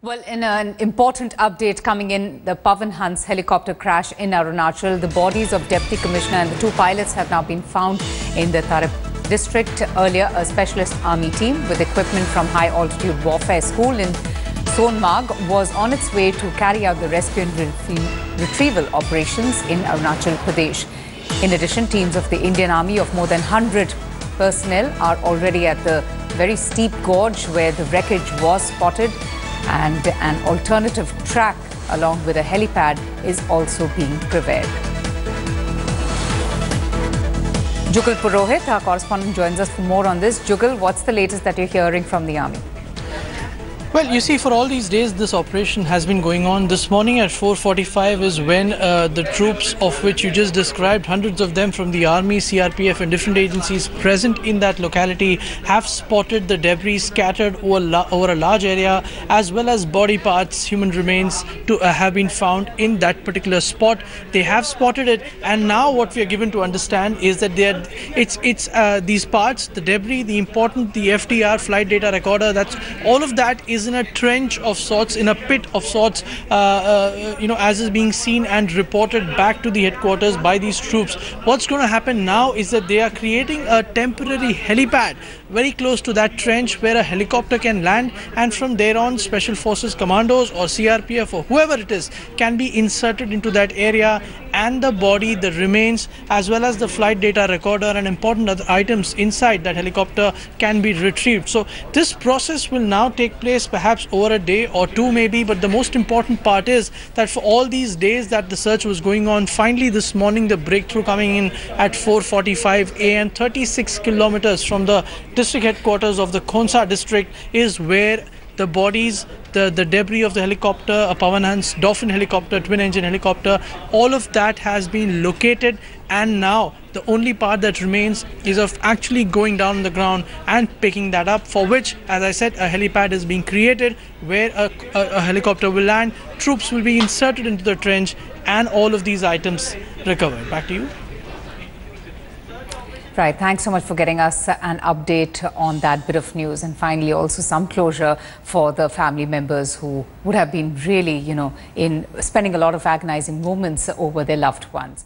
Well, in an important update coming in, the Pawan Hans helicopter crash in Arunachal, the bodies of Deputy Commissioner and the two pilots have now been found in the Tarep district. Earlier, a specialist army team with equipment from High Altitude Warfare School in Sonmarg was on its way to carry out the rescue and retrieval operations in Arunachal Pradesh. In addition, teams of the Indian Army of more than 100 personnel are already at the very steep gorge where the wreckage was spotted, and an alternative track along with a helipad is also being prepared. Jugal Purohit, our correspondent, joins us for more on this. Jugal, what's the latest that you're hearing from the army? Well, you see, for all these days, this operation has been going on. This morning at 4:45 is when the troops, of which you just described, hundreds of them from the army, CRPF and different agencies present in that locality, have spotted the debris scattered over a large area, as well as body parts, human remains to have been found in that particular spot. They have spotted it, and now what we are given to understand is that these parts, the debris, the FDR, flight data recorder, that's all of that is in a trench of sorts, in a pit of sorts, as is being seen and reported back to the headquarters by these troops. What's going to happen now is that they are creating a temporary helipad very close to that trench where a helicopter can land, and from there on Special Forces commandos or CRPF or whoever it is can be inserted into that area, and the body, the remains, as well as the flight data recorder and important other items inside that helicopter can be retrieved. So this process will now take place perhaps over a day or two maybe, but the most important part is that for all these days that the search was going on, finally this morning the breakthrough coming in at 4:45 a.m. 36 kilometers from the district headquarters of the Khonsa district is where the bodies, the debris of the helicopter, a Pawan Hans Dolphin helicopter, twin engine helicopter, all of that has been located, and now the only part that remains is of actually going down on the ground and picking that up, for which, as I said, a helipad is being created where a helicopter will land, troops will be inserted into the trench, and all of these items recovered. Back to you. Right, thanks so much for getting us an update on that bit of news, and finally also some closure for the family members who would have been really, in spending a lot of agonizing moments over their loved ones.